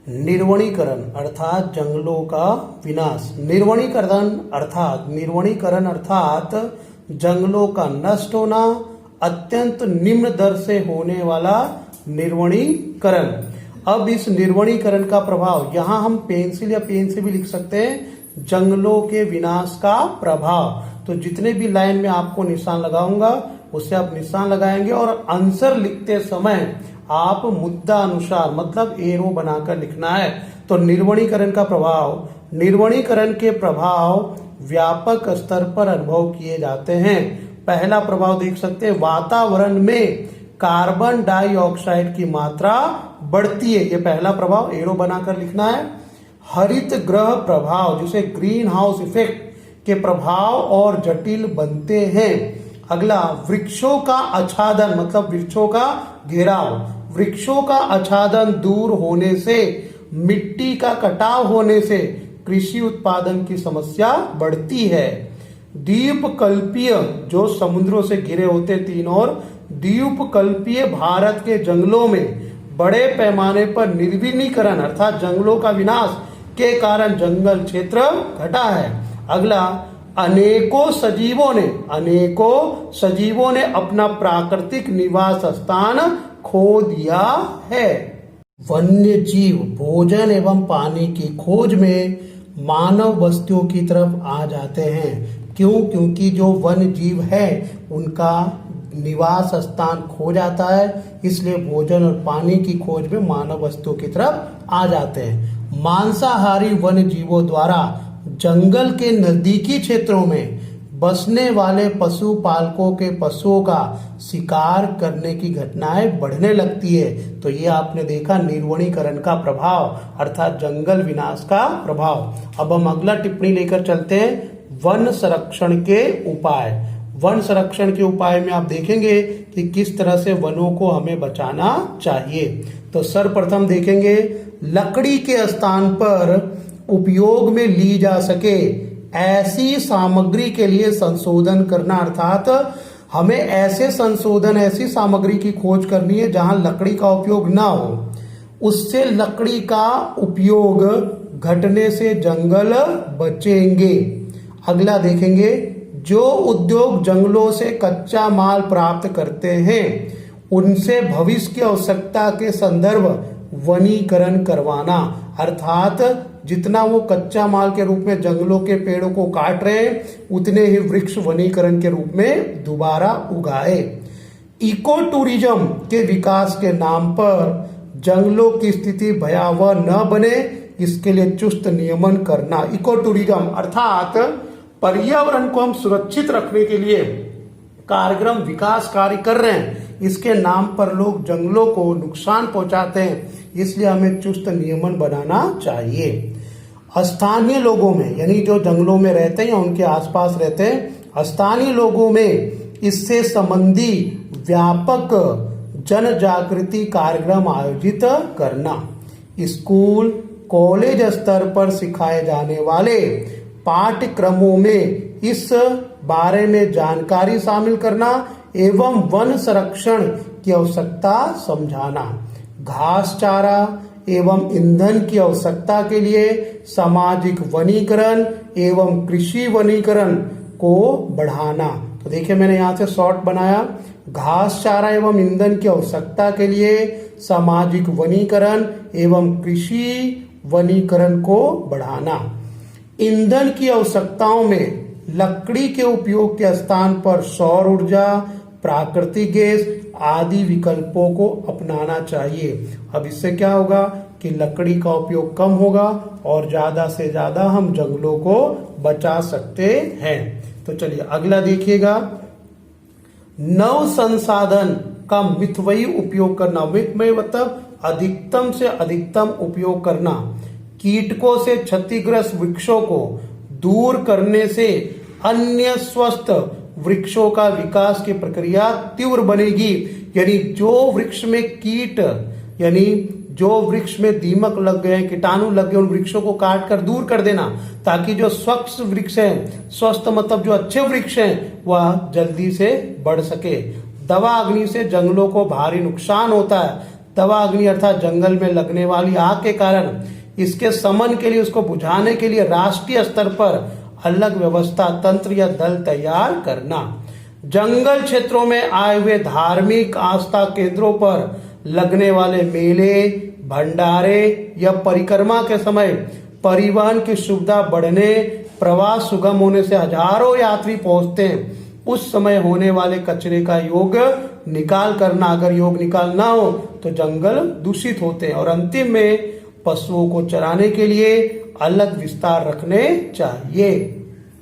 निर्वनीकरण अर्थात जंगलों का विनाश। निर्वनीकरण अर्थात जंगलों का नष्ट होना, अत्यंत निम्न दर से होने वाला निर्वनीकरण। अब इस निर्वनीकरण का प्रभाव, यहां हम पेंसिल या पेन से भी लिख सकते हैं, जंगलों के विनाश का प्रभाव। तो जितने भी लाइन में आपको निशान लगाऊंगा उससे आप निशान लगाएंगे और आंसर लिखते समय आप मुद्दा अनुसार मतलब एरो बनाकर लिखना है। तो निर्वनीकरण का प्रभाव, निर्वनीकरण के प्रभाव व्यापक स्तर पर अनुभव किए जाते हैं। पहला प्रभाव देख सकते हैं, वातावरण में कार्बन डाइऑक्साइड की मात्रा बढ़ती है। ये पहला प्रभाव एरो बनाकर लिखना है। हरित गृह प्रभाव जिसे ग्रीन हाउस इफेक्ट के प्रभाव और जटिल बनते हैं। अगला, वृक्षों का आच्छादन मतलब वृक्षों का घेराव। वृक्षों का आच्छादन दूर होने से, मिट्टी का कटाव होने से कृषि उत्पादन की समस्या बढ़ती है। द्वीपकल्पीय, जो समुद्रों से घिरे होते तीन और द्वीपकल्पीय भारत के जंगलों में बड़े पैमाने पर निर्वनीकरण अर्थात जंगलों का विनाश के कारण जंगल क्षेत्र घटा है। अगला, अनेकों सजीवों ने अपना प्राकृतिक निवास स्थान खो दिया है। वन्य जीव भोजन एवं पानी की खोज में मानव बस्तियों की तरफ आ जाते हैं। क्यों? क्योंकि जो वन्य जीव है उनका निवास स्थान खो जाता है, इसलिए भोजन और पानी की खोज में मानव बस्तियों की तरफ आ जाते हैं। मांसाहारी वन्य जीवों द्वारा जंगल के नजदीकी क्षेत्रों में बसने वाले पशुपालकों के पशुओं का शिकार करने की घटनाएं बढ़ने लगती है। तो ये आपने देखा निर्वनीकरण का प्रभाव अर्थात जंगल विनाश का प्रभाव। अब हम अगला टिप्पणी लेकर चलते हैं, वन संरक्षण के उपाय। वन संरक्षण के उपाय में आप देखेंगे कि किस तरह से वनों को हमें बचाना चाहिए। तो सर्वप्रथम देखेंगे, लकड़ी के स्थान पर उपयोग में ली जा सके ऐसी सामग्री के लिए संशोधन करना, अर्थात हमें ऐसी सामग्री की खोज करनी है जहां लकड़ी का उपयोग ना हो, उससे लकड़ी का उपयोग घटने से जंगल बचेंगे। अगला देखेंगे, जो उद्योग जंगलों से कच्चा माल प्राप्त करते हैं उनसे भविष्य की आवश्यकता के संदर्भ वनीकरण करवाना, अर्थात जितना वो कच्चा माल के रूप में जंगलों के पेड़ों को काट रहे हैं उतने ही वृक्ष वनीकरण के रूप में दोबारा उगाए। इको टूरिज्म के विकास के नाम पर जंगलों की स्थिति भयावह न बने, इसके लिए चुस्त नियमन करना। इको टूरिज्म अर्थात पर्यावरण को हम सुरक्षित रखने के लिए कार्यक्रम विकास कार्य कर रहे हैं, इसके नाम पर लोग जंगलों को नुकसान पहुंचाते हैं, इसलिए हमें चुस्त नियमन बनाना चाहिए। स्थानीय लोगों में यानी जो जंगलों में रहते हैं या उनके आसपास रहते हैं, स्थानीय लोगों में इससे संबंधी व्यापक जन जागृति कार्यक्रम आयोजित करना। स्कूल कॉलेज स्तर पर सिखाए जाने वाले पाठ्यक्रमों में इस बारे में जानकारी शामिल करना एवं वन संरक्षण की आवश्यकता समझाना। घास चारा एवं ईंधन की आवश्यकता के लिए सामाजिक वनीकरण एवं कृषि वनीकरण को बढ़ाना। तो देखिए मैंने यहाँ से शॉर्ट बनाया, घास चारा एवं ईंधन की आवश्यकता के लिए सामाजिक वनीकरण एवं कृषि वनीकरण को बढ़ाना। ईंधन की आवश्यकताओं में लकड़ी के उपयोग के स्थान पर सौर ऊर्जा, प्राकृतिक गैस आदि विकल्पों को अपनाना चाहिए। अब इससे क्या होगा कि लकड़ी का उपयोग कम होगा और ज्यादा से ज्यादा हम जंगलों को बचा सकते हैं। तो चलिए अगला देखिएगा, नव संसाधन का मितव्ययी उपयोग करना। मितव्ययी मतलब अधिकतम से अधिकतम उपयोग करना। कीटकों से क्षतिग्रस्त वृक्षों को दूर करने से अन्य स्वस्थ वृक्षों का विकास की प्रक्रिया तीव्र बनेगी। यानी जो वृक्ष में कीट यानी जो वृक्ष में दीमक लग गए, कीटाणु लग गए, उन वृक्षों को काट कर दूर कर देना, ताकि जो स्वस्थ वृक्ष हैं, स्वस्थ मतलब जो अच्छे वृक्ष हैं, वह जल्दी से बढ़ सके। दवा अग्नि से जंगलों को भारी नुकसान होता है, दवा अग्नि अर्थात जंगल में लगने वाली आग के कारण इसके समन के लिए, उसको बुझाने के लिए राष्ट्रीय स्तर पर अलग व्यवस्था, तंत्र या दल तैयार करना। जंगल क्षेत्रों में आए हुए धार्मिक आस्था केंद्रों पर लगने वाले मेले, भंडारे या परिक्रमा के समय परिवहन की सुविधा बढ़ने, प्रवास सुगम होने से हजारों यात्री पहुंचते हैं। उस समय होने वाले कचरे का योग निकाल करना, अगर योग निकाल ना हो तो जंगल दूषित होते हैं। और अंतिम में पशुओं को चराने के लिए अलग विस्तार रखने चाहिए।